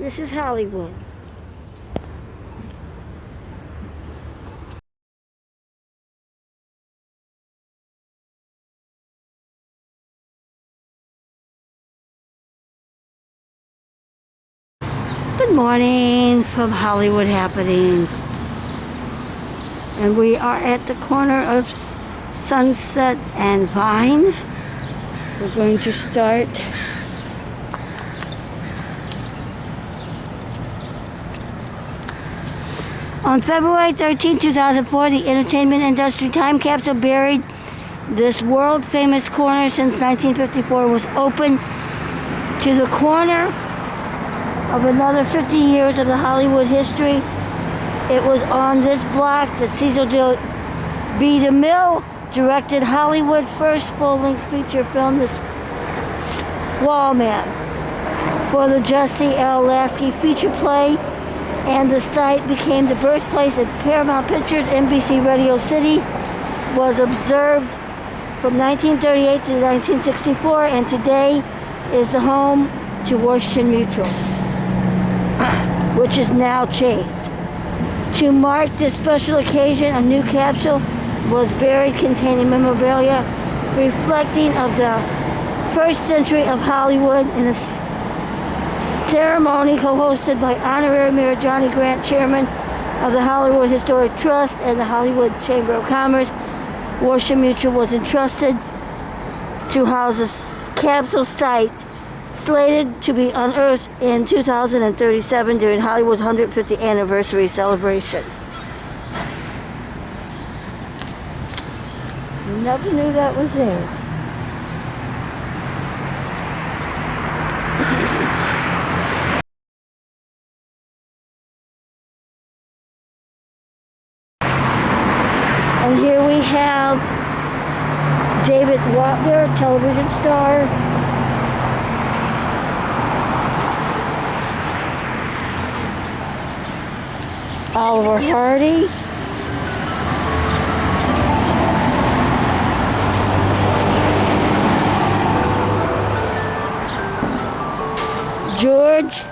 This is Hollywood. Good morning from Hollywood Happenings. And we are at the corner of Sunset and Vine. We're going to start on February 13, 2004. The entertainment industry time capsule buried this world-famous corner since 1954 was open to the corner of another 50 years of the Hollywood history. It was on this block that Cecil B. DeMille directed Hollywood's first full-length feature film, The Squall Man, for the Jesse L. Lasky feature play, and the site became the birthplace of Paramount Pictures. NBC Radio City was observed from 1938 to 1964, and today is the home to Washington Mutual, which is now changed. To mark this special occasion, a new capsule was buried containing memorabilia reflecting of the first century of Hollywood in a ceremony co-hosted by Honorary Mayor Johnny Grant, Chairman of the Hollywood Historic Trust and the Hollywood Chamber of Commerce. Washington Mutual was entrusted to house a capsule site slated to be unearthed in 2037 during Hollywood's 150th anniversary celebration. Never knew that was there. And here we have David Wapner, television star. Oliver Hardy. George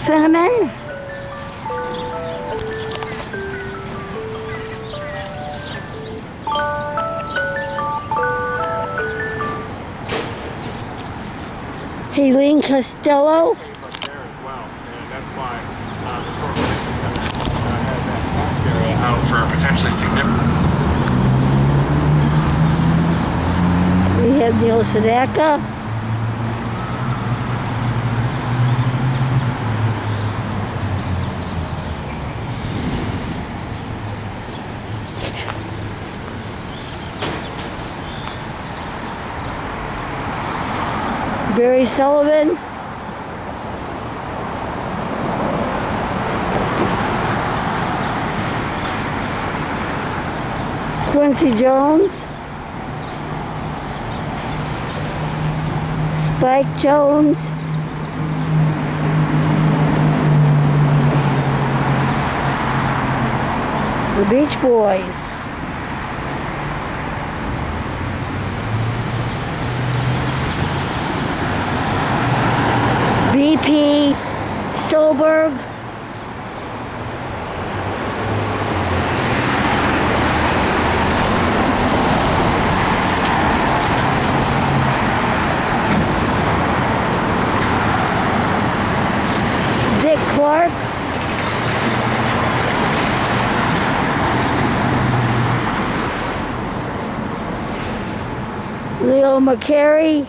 Cinnamon. Helene Costello. Out for a potentially significant. We have Neil Sedaka. Barry Sullivan. Quincy Jones. Spike Jones. The Beach Boys. B.P. Solberg. Dick Clark. Leo McCarey.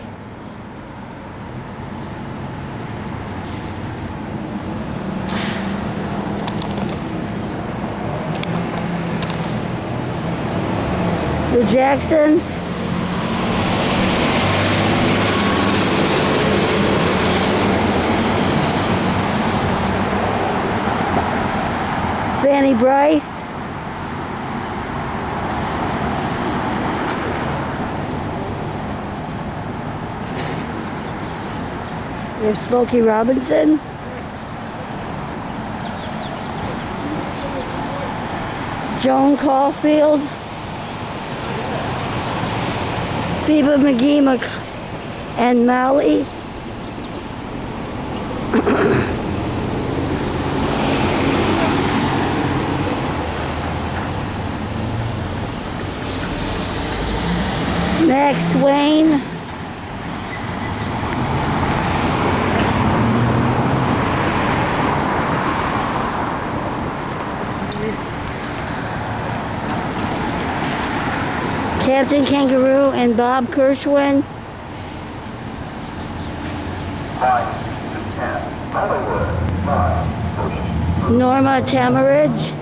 The Jacksons. Fanny Bryce. We have Smokey Robinson. Joan Caulfield. Phoebe McGee and Molly. Max Wayne. Captain Kangaroo and Bob Kershwin. Norma Tamaridge.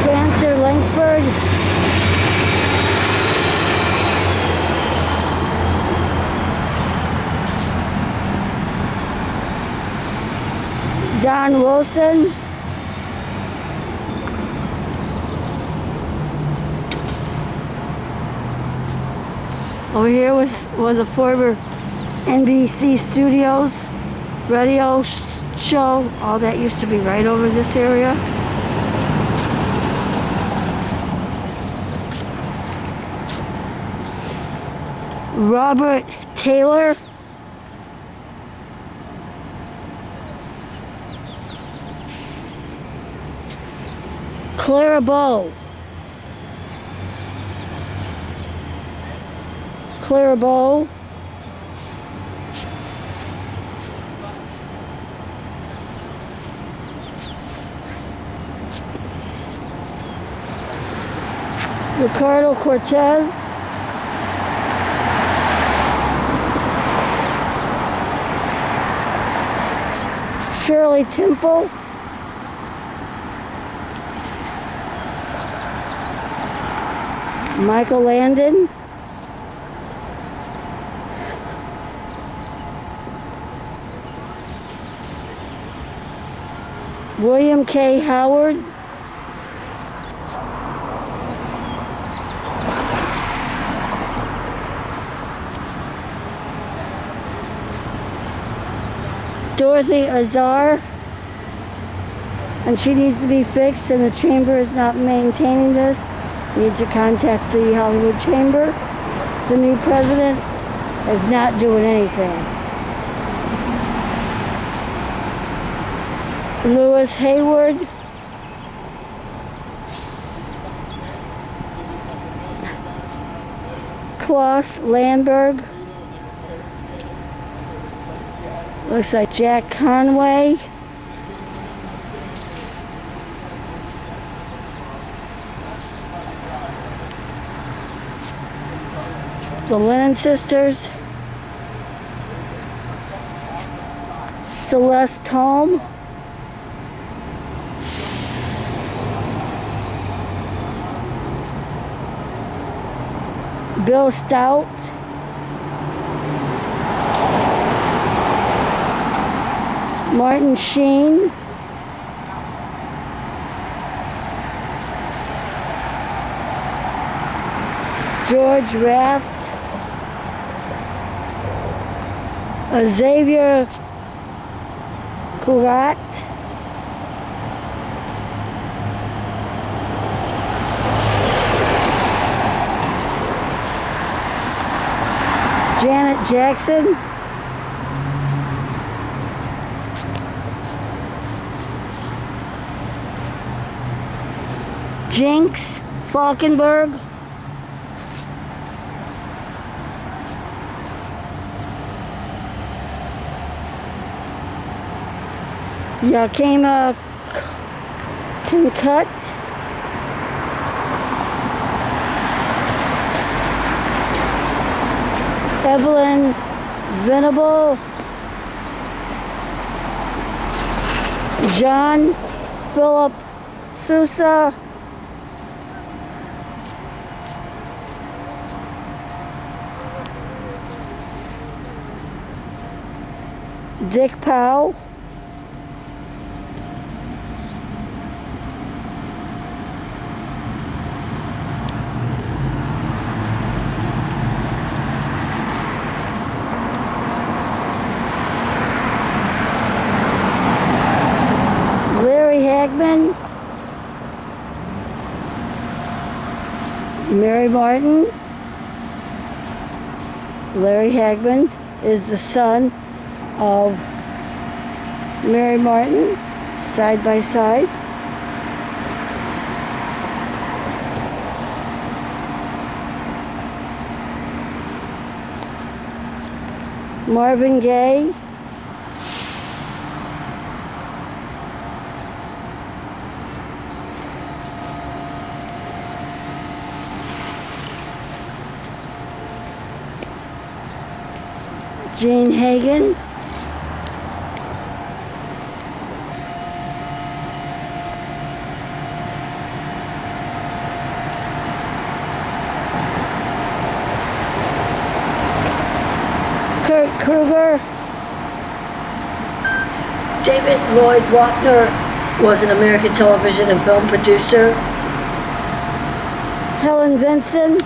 Prancer Langford. Don Wilson. Over here was a former NBC Studios radio show. All that used to be right over this area. Robert Taylor. Clara Bow. Clara Bow. Ricardo Cortez. Shirley Temple. Michael Landon. William K. Howard. Dorothy Azar. And she needs to be fixed, and the chamber is not maintaining this. You need to contact the Hollywood Chamber. The new president is not doing anything. Lewis Hayward. Klaus Landberg. Looks like Jack Conway. The Lennon Sisters. Celeste Holm. Bill Stout. Martin Sheen. George Raft. Xavier Curat. Janet Jackson. Jinx Falkenberg. Yakima Concut. Evelyn Venable. John Philip Sousa. Dick Powell. Larry Hagman. Mary Martin. Larry Hagman is the son of Mary Martin, side by side. Marvin Gaye. Jane Hagen. Kurt Kruger. David Lloyd Wapner was an American television and film producer. Helen Vinson.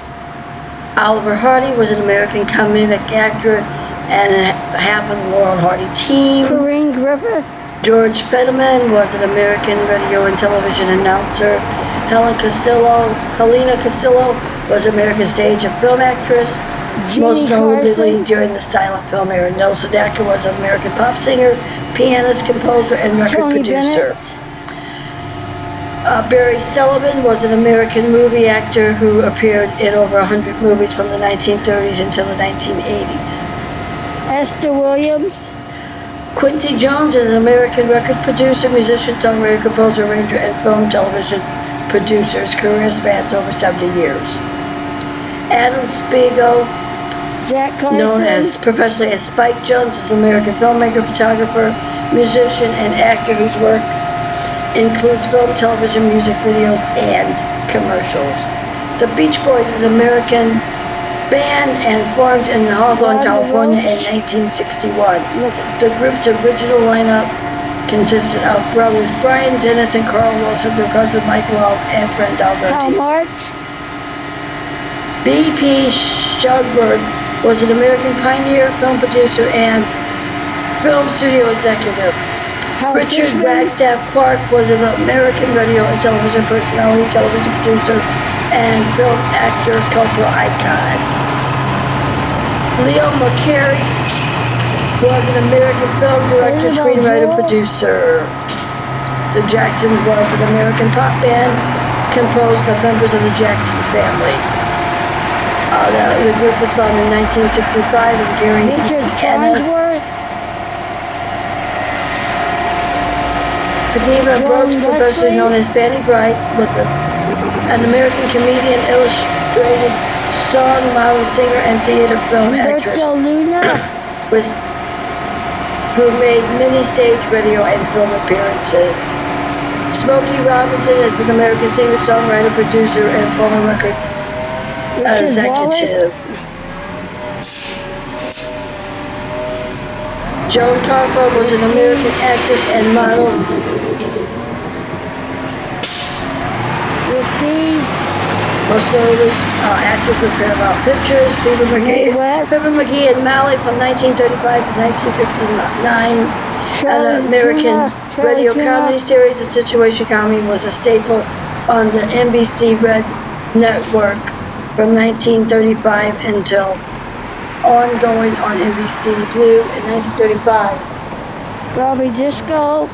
Oliver Hardy was an American comedic actor and half of the Laurel and Hardy team. Corinne Griffith. George Fetterman was an American radio and television announcer. Helena Castillo was an American stage and film actress, most notably Carson. during the silent film era. Nelson Acker was an American pop singer, pianist, composer, and record Tony producer. Barry Sullivan was an American movie actor who appeared in over 100 movies from the 1930s until the 1980s. Esther Williams. Quincy Jones is an American record producer, musician, songwriter, composer, arranger, and film television producer. His career spans over 70 years. Adam Spiegel, Jack Carson. known as professionally as Spike Jones, is an American filmmaker, photographer, musician, and actor whose work includes film, television, music videos, and commercials. The Beach Boys is an American band and formed in Hawthorne, California in 1961. The group's original lineup consisted of brothers Brian Dennis and Carl Wilson, their cousin Mike Love, and friend Hal Alberti. March. B.P. Shugberg was an American pioneer, film producer, and film studio executive. Hal Richard Fishman. Wagstaff Clark was an American radio and television personality, television producer, and film actor, cultural icon. Leo McCarey was an American film director, Isabel screenwriter, Jewell. producer. The Jacksons was an American pop band composed of members of the Jackson family. The group was founded in 1965 in Gary, Richard Indiana. Farnsworth. Fadima Brooks, Joan professionally Leslie. known as Fanny Bryce, was an American comedian, illustrated song, model, singer, and theater film actress Berto Luna. who made many stage, radio, and film appearances. Smokey Robinson is an American singer, songwriter, producer, and former record Richard executive. Joan Carper was an American actress and model. Receive. Also, this actress with Paramount Pictures, Mae West. Fibber McGee and Malley from 1935 to 1959. An American radio comedy series. The situation comedy was a staple on the NBC Red Network from 1935 until ongoing on NBC Blue in 1935. Robbie Disco.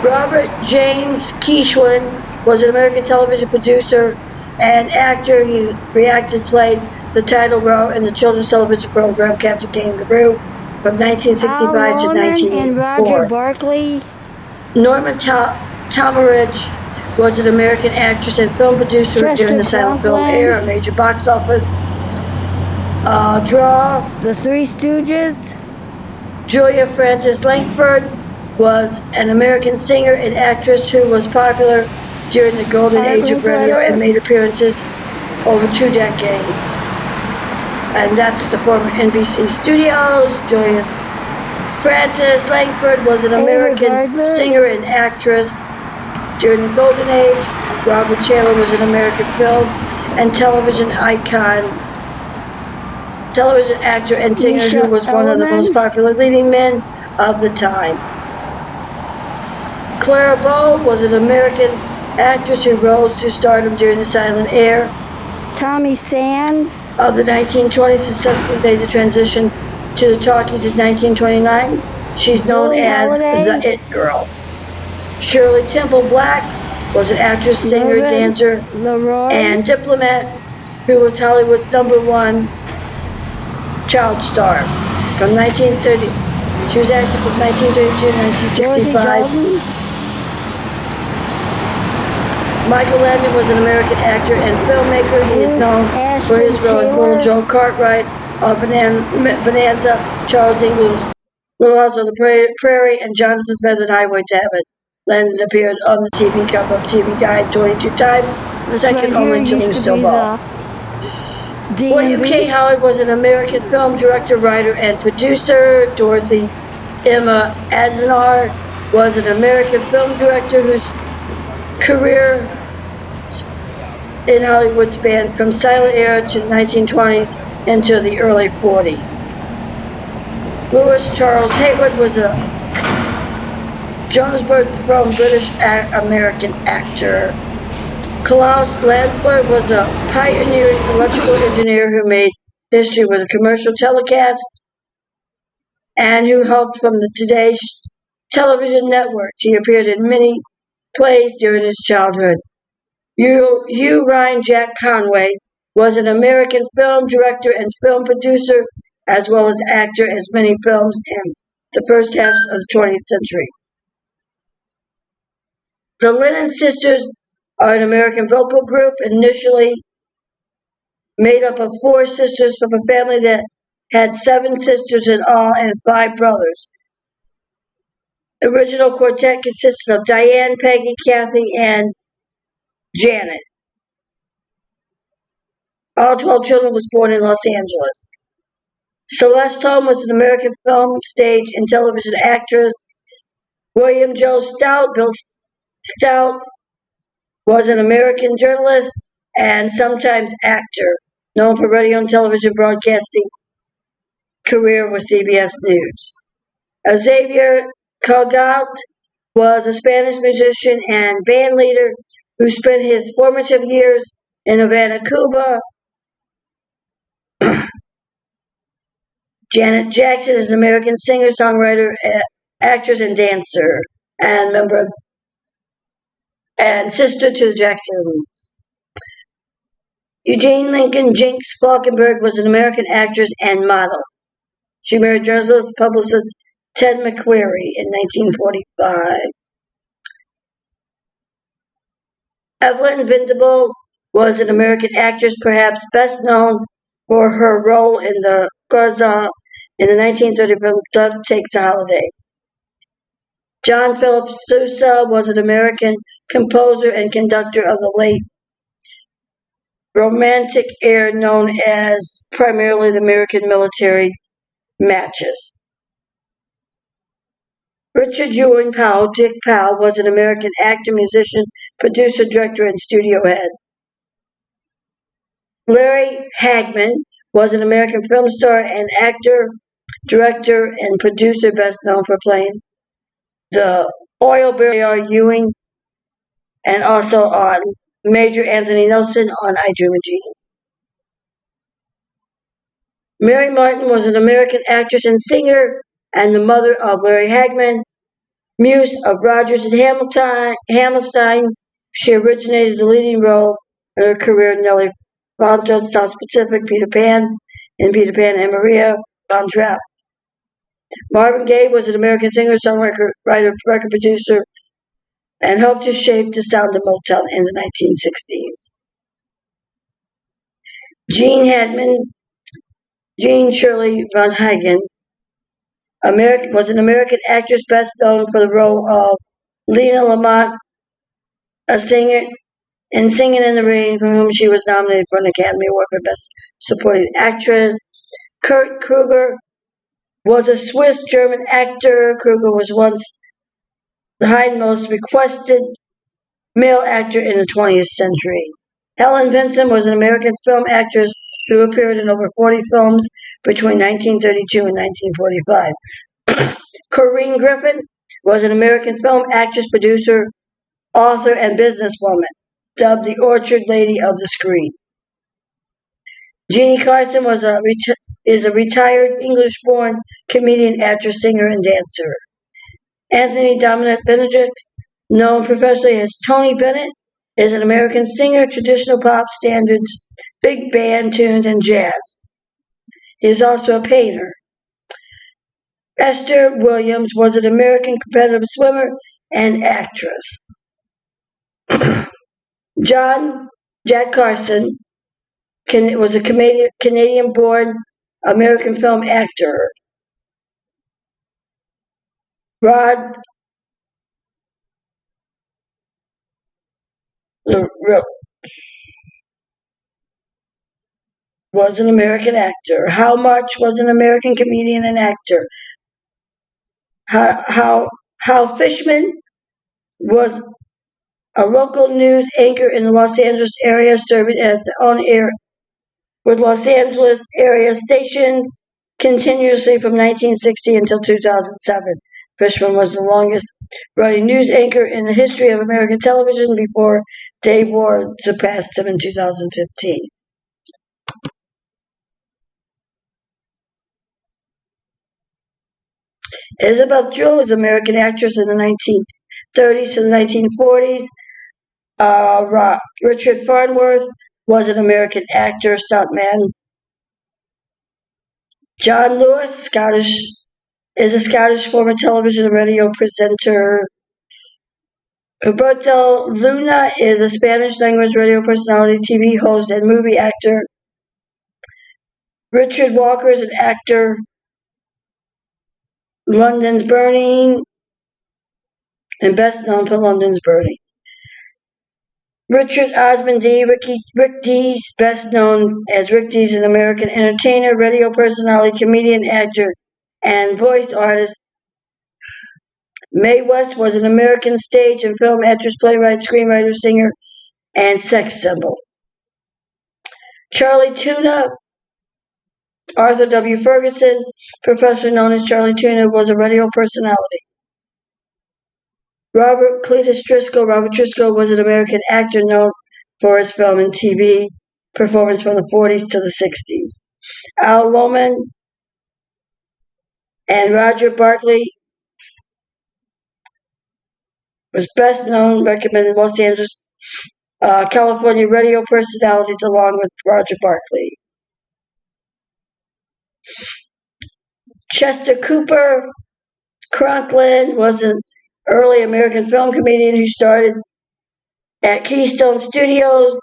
Robert James Keeshwin was an American television producer and actor. He played the title role in the children's television program Captain Kangaroo from 1965 Al to Norman and Roger 1984. Barkley. Norma Tomaridge was an American actress and film producer Chester during the silent film Conklin. era, major box office draw. The Three Stooges. Julia Frances Langford was an American singer and actress who was popular during the golden age of radio and made appearances over 2 decades. And that's the former NBC studios. Julia Frances Langford was an American Gardner. singer and actress during the golden age. Robert Taylor was an American film and television icon, television actor and singer Misha who was one of the Elman. most popular leading men of the time. Clara Bow was an American Actors who rose to stardom during the silent era Tommy Sands. of the 1920s successfully made the transition to the talkies in 1929. She's known Billie as Holiday. the It Girl. Shirley Temple Black was an actress, singer, Loren dancer, Leroy. and diplomat who was Hollywood's #1 child star from 1930. She was active from 1932 to Dorothy 1965. Dalton. Michael Landon was an American actor and filmmaker. He is known for his role as Little Joe Cartwright on Bonanza, Charles Ingram's Little House on the Prairie, and Johnson's Method Highway to Heaven. Landon appeared on the TV cover of TV Guide 22 times, second only to Lucille Ball. William K. Howard was an American film director, writer, and producer. Dorothy Emma Azanar was an American film director whose career in Hollywood spanned from silent era to the 1920s into the early 40s. Louis Charles Hayward was a Johannesburg from British American actor. Klaus Landsberg was a pioneering electrical engineer who made history with a commercial telecast and who helped from the Today television networks. He appeared in many plays during his childhood. Hugh Ryan Jack Conway was an American film director and film producer, as well as actor in many films in the first half of the 20th century. The Lennon Sisters are an American vocal group initially made up of 4 sisters from a family that had 7 sisters in all and 5 brothers. The original quartet consisted of Diane, Peggy, Kathy, and Janet. All 12 children was born in Los Angeles. Celeste Holm was an American film, stage, and television actress. William Joe Stout, Bill Stout, was an American journalist and sometimes actor, known for radio and television broadcasting career with CBS News. Xavier Cugat was a Spanish musician and band leader who spent his formative years in Havana, Cuba. Janet Jackson is an American singer, songwriter, actress, and dancer, and member and sister to the Jacksons. Eugene Lincoln Jinx Falkenberg was an American actress and model. She married journalist publicist Ted McQuarrie in 1945. Evelyn Venable was an American actress, perhaps best known for her role in the Garza in the 1930 film Love Takes a Holiday. John Philip Sousa was an American composer and conductor of the late Romantic era, known as primarily the American military matches. Richard Ewing Powell, Dick Powell, was an American actor, musician, producer, director, and studio head. Larry Hagman was an American film star and actor, director, and producer, best known for playing the oil barrel Ewing and also on Major Anthony Nelson on I Dream of Jeannie. Mary Martin was an American actress and singer and the mother of Larry Hagman, muse of Rodgers and Hammerstein. She originated the leading role in her career in Nellie Fontaine, South Pacific, Peter Pan, and Peter Pan and Maria Von Trapp. Marvin Gaye was an American singer, songwriter, writer, record producer, and helped to shape the sound of Motown in the 1960s. Jean Shirley Van Hagen, was an American actress best known for the role of Lena Lamont, a singer in Singing in the Rain, for whom she was nominated for an Academy Award for Best Supporting Actress. Kurt Kruger was a Swiss-German actor. Kruger was once the hindmost requested male actor in the 20th century. Helen Vinson was an American film actress who appeared in over 40 films between 1932 and 1945. Corinne Griffin was an American film actress, producer, author, and businesswoman, dubbed the Orchard Lady of the Screen. Jeannie Carson is a retired English-born comedian, actress, singer, and dancer. Anthony Dominic Benedict, known professionally as Tony Bennett, is an American singer, traditional pop standards, big band tunes, and jazz. He is also a painter. Esther Williams was an American competitive swimmer and actress. Jack Carson was a Canadian-born American film actor. Rod was an American actor. How Much was an American comedian and actor. Hal Fishman was a local news anchor in the Los Angeles area, serving as on air with Los Angeles area stations continuously from 1960 until 2007. Fishman was the longest running news anchor in the history of American television before Dave Ward surpassed him in 2015. Isabel Jewell was an American actress in the 1930s to the 1940s. Richard Farnworth was an American actor, stuntman. John Lewis, is a Scottish former television and radio presenter. Roberto Luna is a Spanish-language radio personality, TV host, and movie actor. Richard Walker is an actor. London's Burning, and best known for London's Burning. Richard Osman D. Rick Dees, best known as Rick Dees, an American entertainer, radio personality, comedian, actor, and voice artist. Mae West was an American stage and film actress, playwright, screenwriter, singer, and sex symbol. Charlie Tuna, Arthur W. Ferguson, professionally known as Charlie Tuna, was a radio personality. Robert Driscoll was an American actor known for his film and TV performance from the 40s to the 60s. Al Lohman and Roger Barkley was best known, recommended Los Angeles, California radio personalities along with Roger Barkley. Chester Cooper Conklin was an early American film comedian who started at Keystone Studios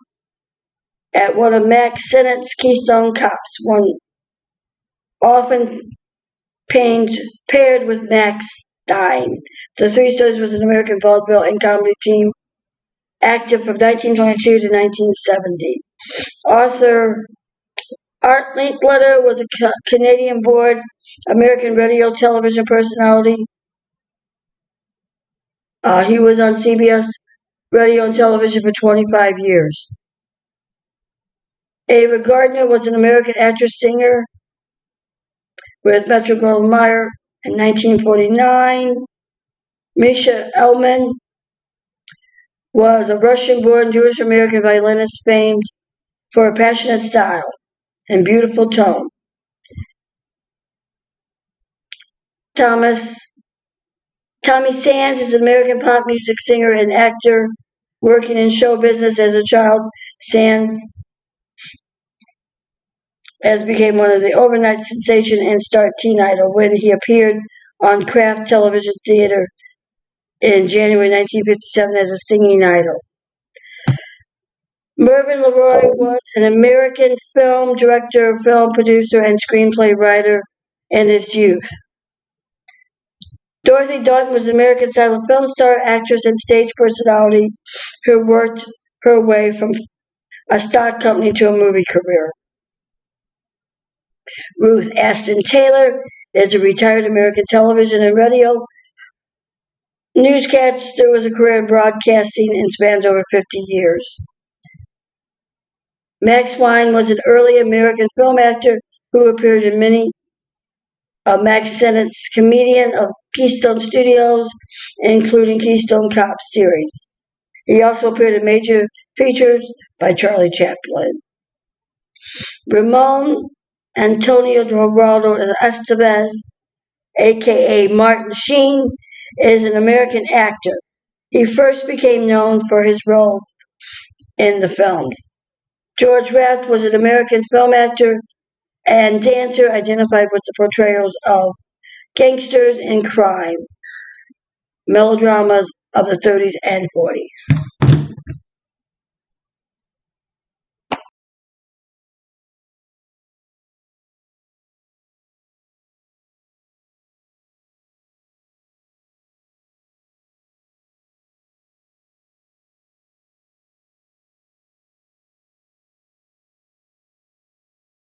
at one of Mack Sennett's Keystone Cops, one often paired with Max Stein. The Three Stooges was an American vaudeville and comedy team active from 1922 to 1970. Art Linkletter was a Canadian-born American radio television personality. He was on CBS radio and television for 25 years. Ava Gardner was an American actress-singer with Metro-Goldwyn-Mayer in 1949. Misha Elman was a Russian-born Jewish-American violinist famed for a passionate style and beautiful tone. Tommy Sands is an American pop music singer and actor working in show business as a child. Sands has become one of the overnight sensation and star Teen Idol when he appeared on Kraft Television Theater in January 1957 as a singing idol. Mervyn LeRoy was an American film director, film producer, and screenplay writer in his youth. Dorothy Daughton was an American silent film star, actress, and stage personality who worked her way from a stock company to a movie career. Ruth Ashton Taylor is a retired American television and radio newscaster with a career in broadcasting and spans over 50 years. Max Wine was an early American film actor who appeared in many of Max Sennett's comedian of Keystone Studios, including Keystone Cops series. He also appeared in major features by Charlie Chaplin. Ramon Antonio Dorado Estevez, aka Martin Sheen, is an American actor. He first became known for his roles in the films. George Raft was an American film actor and dancer identified with the portrayals of gangsters in crime, melodramas of the 30s and 40s.